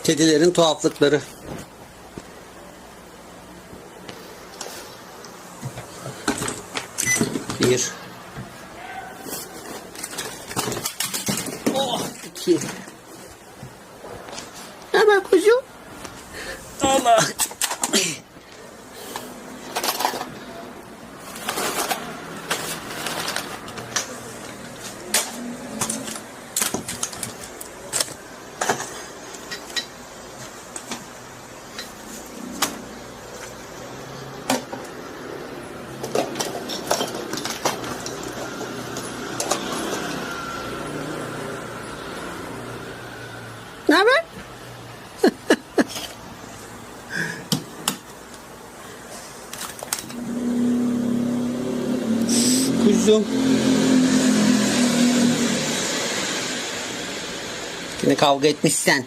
Kedilerin tuhaflıkları. Bir. Oh, iki. Ne haber kuzum? Allah. Ne haber? Kuzum. Yine kavga etmişsen.